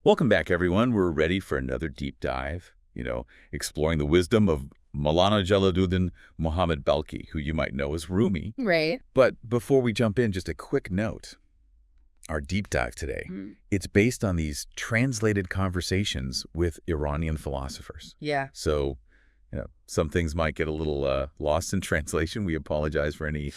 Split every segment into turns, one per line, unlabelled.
Welcome back, everyone. We're ready for another deep dive, exploring the wisdom of Maulana Jalaluddin Muhammad Balkhi, who you might know as Rumi.
Right.
But before we jump in, just a quick note. Our deep dive today, it's based on these translated conversations with Iranian philosophers.
Yeah.
So, some things might get a little lost in translation. We apologize for any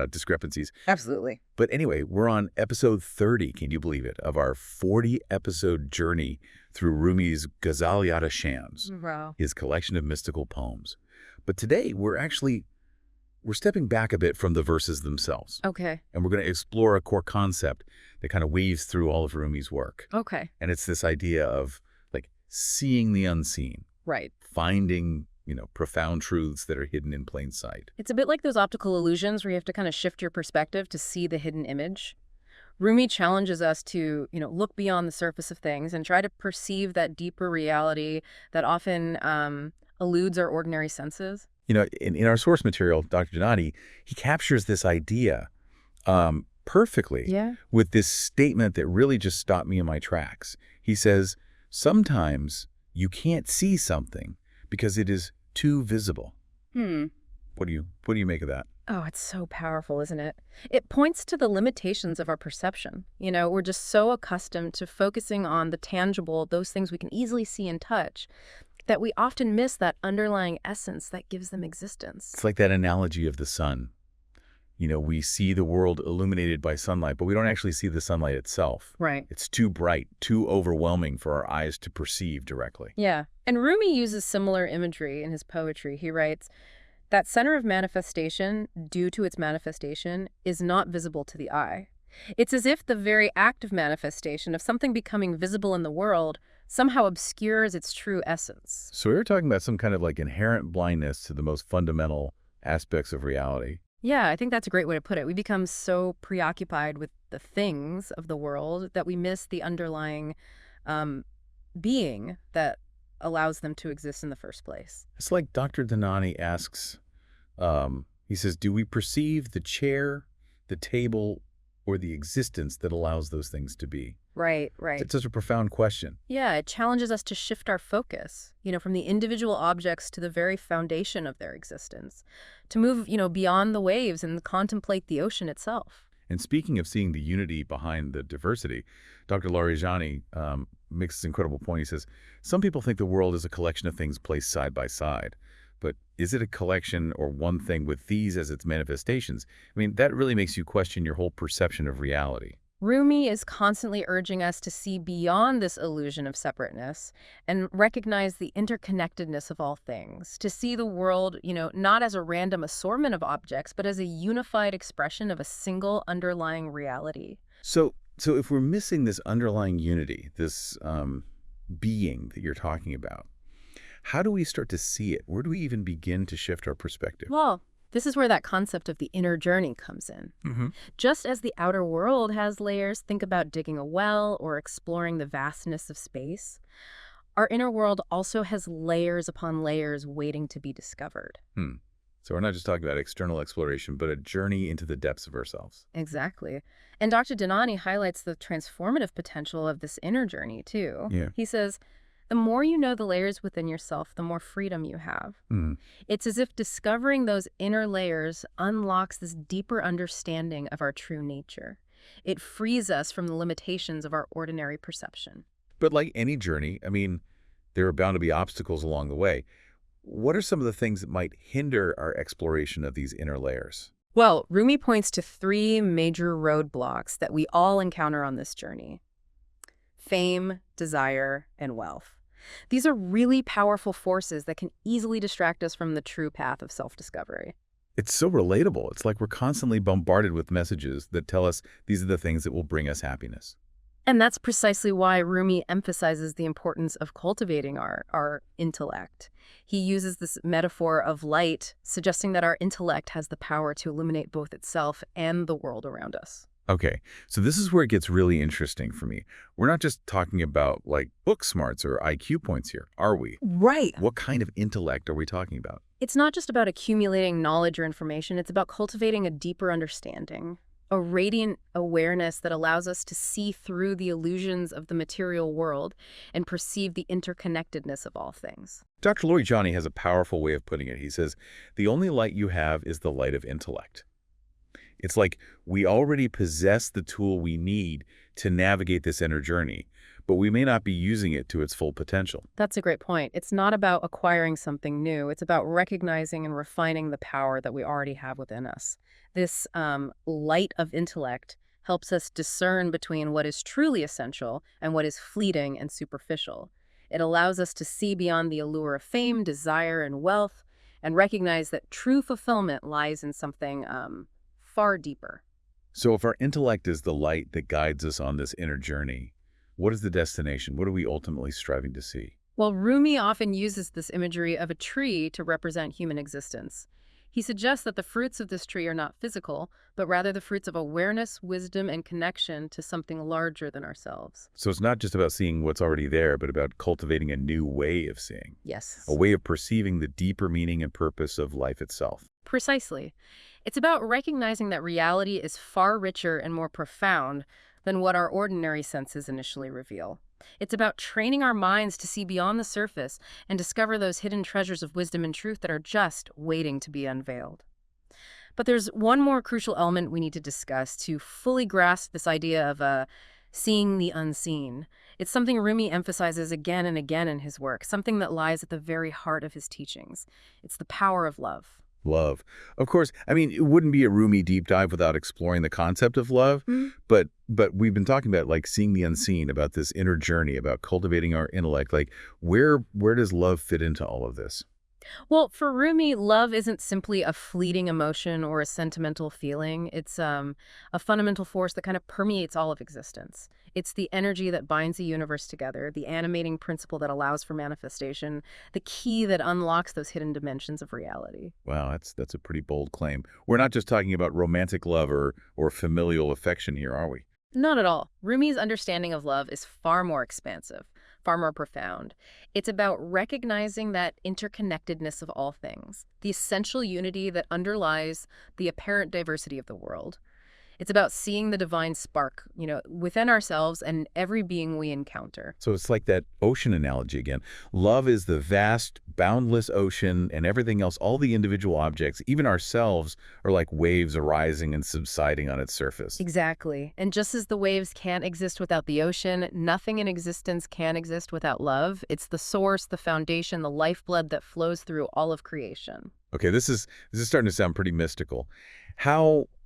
discrepancies.
Absolutely.
But anyway, we're on episode 30, can you believe it, of our 40-episode journey through Rumi's Ghazaliyat-e,
Wow.
his collection of mystical poems. But today, we're stepping back a bit from the verses themselves.
Okay.
And we're going to explore a core concept that kind of weaves through all of Rumi's work.
Okay.
And it's this idea of, seeing the unseen.
Right.
Finding, profound truths that are hidden in plain sight.
It's a bit like those optical illusions where you have to kind of shift your perspective to see the hidden image. Rumi challenges us to, look beyond the surface of things and try to perceive that deeper reality that often eludes our ordinary senses.
In our source material, Dr. Donati, he captures this idea perfectly with this statement that really just stopped me in my tracks. He says, sometimes you can't see something because it is too visible. What do you make of that?
Oh, it's so powerful, isn't it? It points to the limitations of our perception. We're just so accustomed to focusing on the tangible, those things we can easily see and touch, that we often miss that underlying essence that gives them existence.
It's like that analogy of the sun. We see the world illuminated by sunlight, but we don't actually see the sunlight itself.
Right.
It's too bright, too overwhelming for our eyes to perceive directly.
Yeah. And Rumi uses similar imagery in his poetry. He writes, that center of manifestation, due to its manifestation, is not visible to the eye. It's as if the very act of manifestation, of something becoming visible in the world, somehow obscures its true essence.
So we were talking about some kind of inherent blindness to the most fundamental aspects of reality.
Yeah, I think that's a great way to put it. We become so preoccupied with the things of the world that we miss the underlying being that allows them to exist in the first place.
It's like Dr. Donati asks, he says, do we perceive the chair, the table, or the existence that allows those things to be?
Right, right.
It's such a profound question.
Yeah, it challenges us to shift our focus, from the individual objects to the very foundation of their existence, to move, beyond the waves and contemplate the ocean itself.
And speaking of seeing the unity behind the diversity, Dr. Larijani makes this incredible point. He says, some people think the world is a collection of things placed side by side. But is it a collection or one thing with these as its manifestations? I mean, that really makes you question your whole perception of reality.
Rumi is constantly urging us to see beyond this illusion of separateness and recognize the interconnectedness of all things, to see the world, not as a random assortment of objects, but as a unified expression of a single underlying reality.
So if we're missing this underlying unity, this being that you're talking about, how do we start to see it? Where do we even begin to shift our perspective?
Well, this is where that concept of the inner journey comes in. Just as the outer world has layers, think about digging a well or exploring the vastness of space. Our inner world also has layers upon layers waiting to be discovered.
So we're not just talking about external exploration, but a journey into the depths of ourselves.
Exactly. And Dr. Donati highlights the transformative potential of this inner journey, too.
Yeah.
He says, the more you know the layers within yourself, the more freedom you have. It's as if discovering those inner layers unlocks this deeper understanding of our true nature. It frees us from the limitations of our ordinary perception.
But like any journey, I mean, there are bound to be obstacles along the way. What are some of the things that might hinder our exploration of these inner layers?
Well, Rumi points to 3 major roadblocks that we all encounter on this journey: fame, desire, and wealth. These are really powerful forces that can easily distract us from the true path of self-discovery.
It's so relatable. It's like we're constantly bombarded with messages that tell us these are the things that will bring us happiness.
And that's precisely why Rumi emphasizes the importance of cultivating our intellect. He uses this metaphor of light, suggesting that our intellect has the power to illuminate both itself and the world around us.
Okay, so this is where it gets really interesting for me. We're not just talking about book smarts or IQ points here, are we?
Right.
What kind of intellect are we talking about?
It's not just about accumulating knowledge or information. It's about cultivating a deeper understanding. a radiant awareness that allows us to see through the illusions of the material world and perceive the interconnectedness of all things.
Dr. Lorijani has a powerful way of putting it. He says, the only light you have is the light of intellect. It's like we already possess the tool we need to navigate this inner journey, but we may not be using it to its full potential.
That's a great point. It's not about acquiring something new. It's about recognizing and refining the power that we already have within us. This light of intellect helps us discern between what is truly essential and what is fleeting and superficial. It allows us to see beyond the allure of fame, desire, and wealth, and recognize that true fulfillment lies in something far deeper.
So if our intellect is the light that guides us on this inner journey, what is the destination? What are we ultimately striving to see?
Well, Rumi often uses this imagery of a tree to represent human existence. He suggests that the fruits of this tree are not physical, but rather the fruits of awareness, wisdom, and connection to something larger than ourselves.
So it's not just about seeing what's already there, but about cultivating a new way of seeing.
Yes.
A way of perceiving the deeper meaning and purpose of life itself.
Precisely. It's about recognizing that reality is far richer and more profound than what our ordinary senses initially reveal. It's about training our minds to see beyond the surface and discover those hidden treasures of wisdom and truth that are just waiting to be unveiled. But there's one more crucial element we need to discuss to fully grasp this idea of seeing the unseen. It's something Rumi emphasizes again and again in his work, something that lies at the very heart of his teachings. It's the power of love.
Love. Of course, I mean, it wouldn't be a Rumi deep dive without exploring the concept of love, but we've been talking about like seeing the unseen, about this inner journey, about cultivating our intellect. Like where does love fit into all of this?
Well, for Rumi, love isn't simply a fleeting emotion or a sentimental feeling. It's a fundamental force that kind of permeates all of existence. It's the energy that binds the universe together, the animating principle that allows for manifestation, the key that unlocks those hidden dimensions of reality.
Wow, that's a pretty bold claim. We're not just talking about romantic love or familial affection here, are we?
Not at all. Rumi's understanding of love is far more expansive, far more profound. It's about recognizing that interconnectedness of all things, the essential unity that underlies the apparent diversity of the world. It's about seeing the divine spark, within ourselves and every being we encounter.
So it's like that ocean analogy again. Love is the vast, boundless ocean, and everything else, all the individual objects, even ourselves, are like waves arising and subsiding on its surface.
Exactly. And just as the waves can't exist without the ocean, nothing in existence can exist without love. It's the source, the foundation, the lifeblood that flows through all of creation.
Okay, this is starting to sound pretty mystical.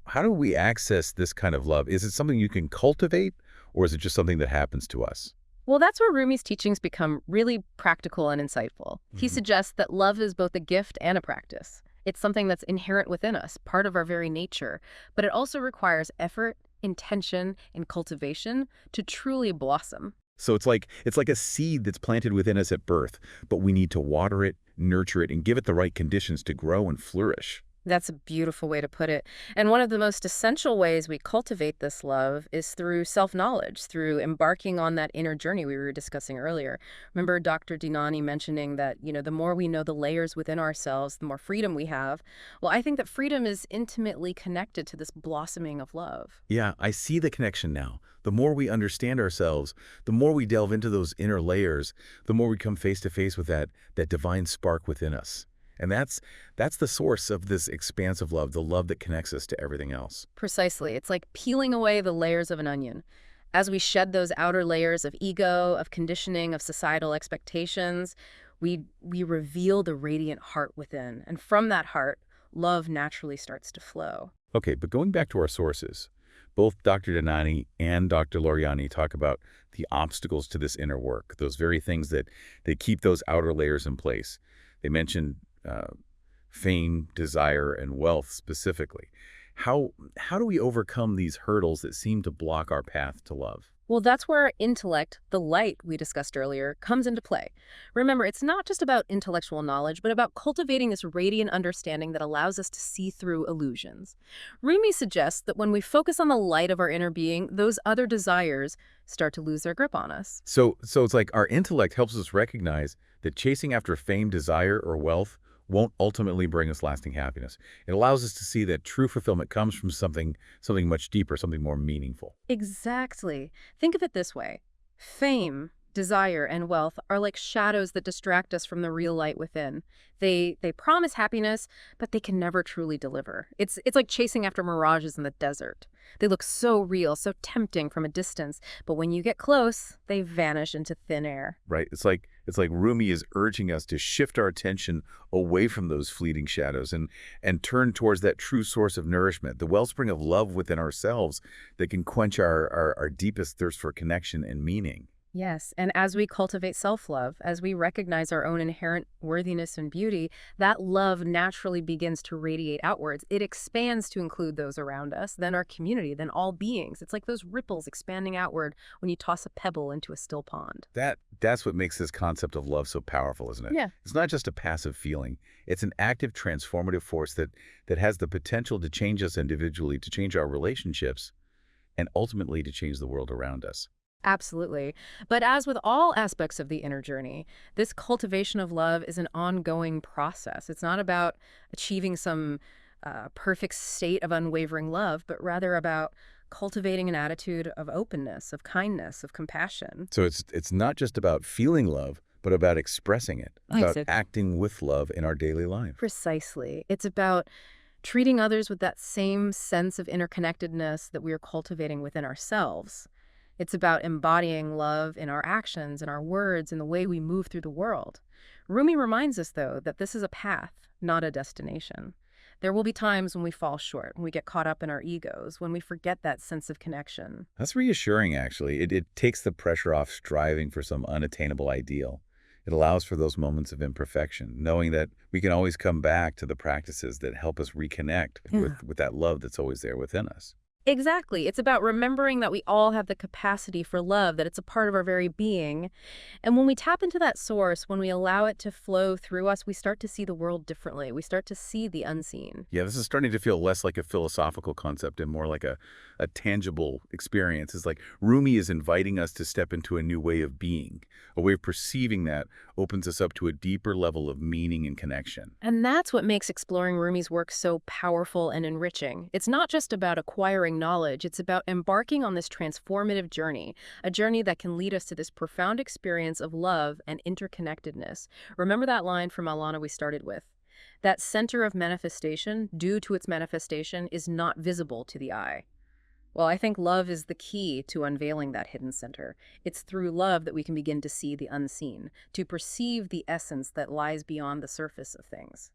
How do we access this kind of love? Is it something you can cultivate, or is it just something that happens to us?
Well, that's where Rumi's teachings become really practical and insightful. He suggests that love is both a gift and a practice. It's something that's inherent within us, part of our very nature, but it also requires effort, intention, and cultivation to truly blossom.
So it's like a seed that's planted within us at birth, but we need to water it, nurture it, and give it the right conditions to grow and flourish.
That's a beautiful way to put it. And one of the most essential ways we cultivate this love is through self-knowledge, through embarking on that inner journey we were discussing earlier. Remember Dr. Dinani mentioning that, the more we know the layers within ourselves, the more freedom we have. Well, I think that freedom is intimately connected to this blossoming of love.
Yeah, I see the connection now. The more we understand ourselves, the more we delve into those inner layers, the more we come face to face with that divine spark within us. And that's the source of this expansive love, the love that connects us to everything else.
Precisely. It's like peeling away the layers of an onion. As we shed those outer layers of ego, of conditioning, of societal expectations, we reveal the radiant heart within. And from that heart, love naturally starts to flow.
Okay, but going back to our sources, both Dr. Dinani and Dr. Lorijani talk about the obstacles to this inner work, those very things that keep those outer layers in place. They mentioned fame, desire, and wealth specifically. How do we overcome these hurdles that seem to block our path to love?
Well, that's where intellect, the light we discussed earlier, comes into play. Remember, it's not just about intellectual knowledge, but about cultivating this radiant understanding that allows us to see through illusions. Rumi suggests that when we focus on the light of our inner being, those other desires start to lose their grip on us.
So it's like our intellect helps us recognize that chasing after fame, desire, or wealth won't ultimately bring us lasting happiness. It allows us to see that true fulfillment comes from something much deeper, something more meaningful.
Exactly. Think of it this way. Fame, desire, and wealth are like shadows that distract us from the real light within. They promise happiness, but they can never truly deliver. It's like chasing after mirages in the desert. They look so real, so tempting from a distance, but when you get close, they vanish into thin air.
Right? It's like Rumi is urging us to shift our attention away from those fleeting shadows and turn towards that true source of nourishment, the wellspring of love within ourselves that can quench our deepest thirst for connection and meaning.
Yes, and as we cultivate self-love, as we recognize our own inherent worthiness and beauty, that love naturally begins to radiate outwards. It expands to include those around us, then our community, then all beings. It's like those ripples expanding outward when you toss a pebble into a still pond.
That's what makes this concept of love so powerful, isn't it?
Yeah.
It's not just a passive feeling. It's an active, transformative force that has the potential to change us individually, to change our relationships, and ultimately to change the world around us.
Absolutely. But as with all aspects of the inner journey, this cultivation of love is an ongoing process. It's not about achieving some perfect state of unwavering love, but rather about cultivating an attitude of openness, of kindness, of compassion.
So it's not just about feeling love, but about expressing it, about acting with love in our daily life.
Precisely. It's about treating others with that same sense of interconnectedness that we are cultivating within ourselves. It's about embodying love in our actions, in our words, in the way we move through the world. Rumi reminds us, though, that this is a path, not a destination. There will be times when we fall short, when we get caught up in our egos, when we forget that sense of connection.
That's reassuring, actually. It takes the pressure off striving for some unattainable ideal. It allows for those moments of imperfection, knowing that we can always come back to the practices that help us reconnect with that love that's always there within us.
Exactly. It's about remembering that we all have the capacity for love, that it's a part of our very being. And when we tap into that source, when we allow it to flow through us, we start to see the world differently. We start to see the unseen.
Yeah, this is starting to feel less like a philosophical concept and more like a tangible experience. It's like Rumi is inviting us to step into a new way of being. A way of perceiving that opens us up to a deeper level of meaning and connection.
And that's what makes exploring Rumi's work so powerful and enriching. It's not just about acquiring knowledge, it's about embarking on this transformative journey, a journey that can lead us to this profound experience of love and interconnectedness. Remember that line from Alana we started with? That center of manifestation, due to its manifestation, is not visible to the eye. Well, I think love is the key to unveiling that hidden center. It's through love that we can begin to see the unseen, to perceive the essence that lies beyond the surface of things.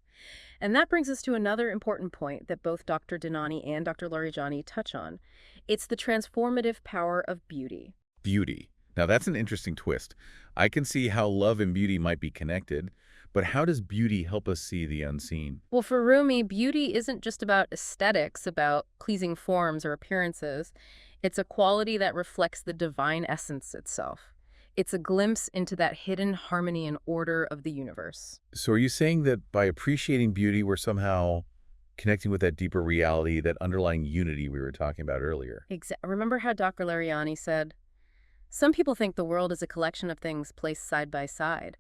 And that brings us to another important point that both Dr. Dhanani and Dr. Larijani touch on. It's the transformative power of beauty.
Beauty. Now, that's an interesting twist. I can see how love and beauty might be connected, but how does beauty help us see the unseen?
Well, for Rumi, beauty isn't just about aesthetics, about pleasing forms or appearances. It's a quality that reflects the divine essence itself. It's a glimpse into that hidden harmony and order of the universe.
So are you saying that by appreciating beauty, we're somehow connecting with that deeper reality, that underlying unity we were talking about earlier?
Remember how Dr. Larijani said, some people think the world is a collection of things placed side by side.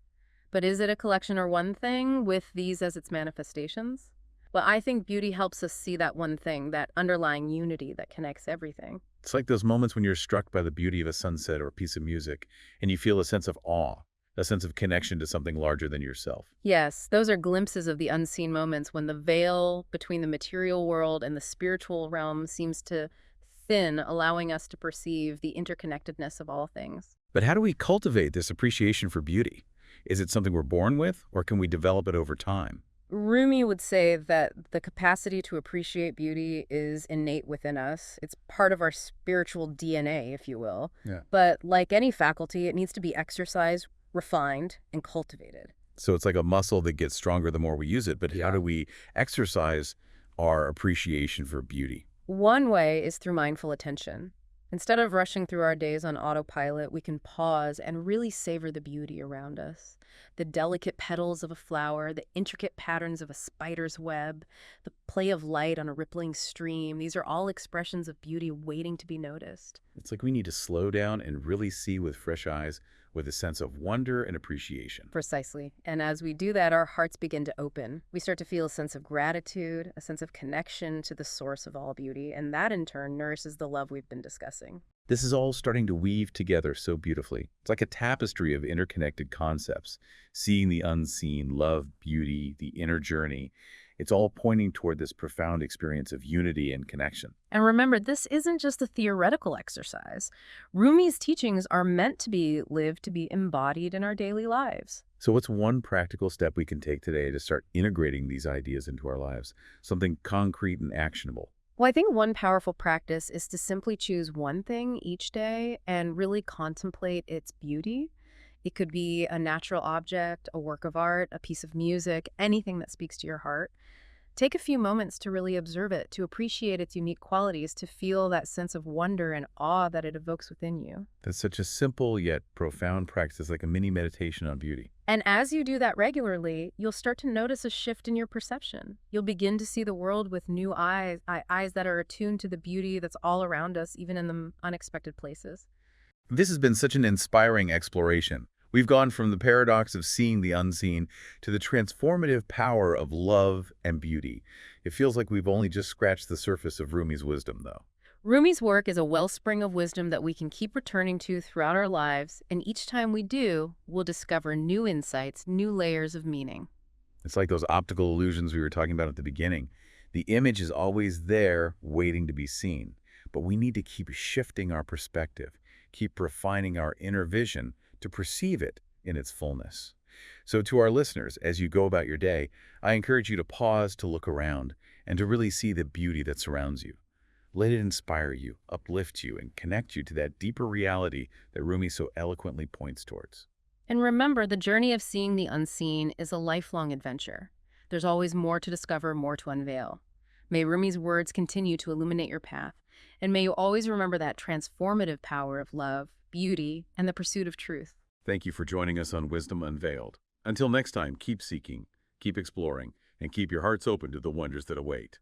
But is it a collection or one thing with these as its manifestations? Well, I think beauty helps us see that one thing, that underlying unity that connects everything.
It's like those moments when you're struck by the beauty of a sunset or a piece of music, and you feel a sense of awe, a sense of connection to something larger than yourself.
Yes, those are glimpses of the unseen moments when the veil between the material world and the spiritual realm seems to thin, allowing us to perceive the interconnectedness of all things.
But how do we cultivate this appreciation for beauty? Is it something we're born with, or can we develop it over time?
Rumi would say that the capacity to appreciate beauty is innate within us. It's part of our spiritual DNA, if you will.
Yeah.
But like any faculty, it needs to be exercised, refined, and cultivated.
So it's like a muscle that gets stronger the more we use it, but how do we exercise our appreciation for beauty?
One way is through mindful attention. Instead of rushing through our days on autopilot, we can pause and really savor the beauty around us. The delicate petals of a flower, the intricate patterns of a spider's web, the play of light on a rippling stream, these are all expressions of beauty waiting to be noticed.
It's like we need to slow down and really see with fresh eyes with a sense of wonder and appreciation.
Precisely. And as we do that, our hearts begin to open. We start to feel a sense of gratitude, a sense of connection to the source of all beauty, and that in turn nourishes the love we've been discussing.
This is all starting to weave together so beautifully. It's like a tapestry of interconnected concepts, seeing the unseen, love, beauty, the inner journey. It's all pointing toward this profound experience of unity and connection.
And remember, this isn't just a theoretical exercise. Rumi's teachings are meant to be lived, to be embodied in our daily lives.
So what's one practical step we can take today to start integrating these ideas into our lives? Something concrete and actionable.
Well, I think one powerful practice is to simply choose one thing each day and really contemplate its beauty. It could be a natural object, a work of art, a piece of music, anything that speaks to your heart. Take a few moments to really observe it, to appreciate its unique qualities, to feel that sense of wonder and awe that it evokes within you.
That's such a simple yet profound practice, like a mini meditation on beauty.
And as you do that regularly, you'll start to notice a shift in your perception. You'll begin to see the world with new eyes, eyes that are attuned to the beauty that's all around us, even in the unexpected places.
This has been such an inspiring exploration. We've gone from the paradox of seeing the unseen to the transformative power of love and beauty. It feels like we've only just scratched the surface of Rumi's wisdom, though.
Rumi's work is a wellspring of wisdom that we can keep returning to throughout our lives, and each time we do, we'll discover new insights, new layers of meaning.
It's like those optical illusions we were talking about at the beginning. The image is always there, waiting to be seen. But we need to keep shifting our perspective, keep refining our inner vision to perceive it in its fullness. So to our listeners, as you go about your day, I encourage you to pause, to look around, and to really see the beauty that surrounds you. Let it inspire you, uplift you, and connect you to that deeper reality that Rumi so eloquently points towards.
And remember, the journey of seeing the unseen is a lifelong adventure. There's always more to discover, more to unveil. May Rumi's words continue to illuminate your path, and may you always remember that transformative power of love, beauty, and the pursuit of truth.
Thank you for joining us on Wisdom Unveiled. Until next time, keep seeking, keep exploring, and keep your hearts open to the wonders that await.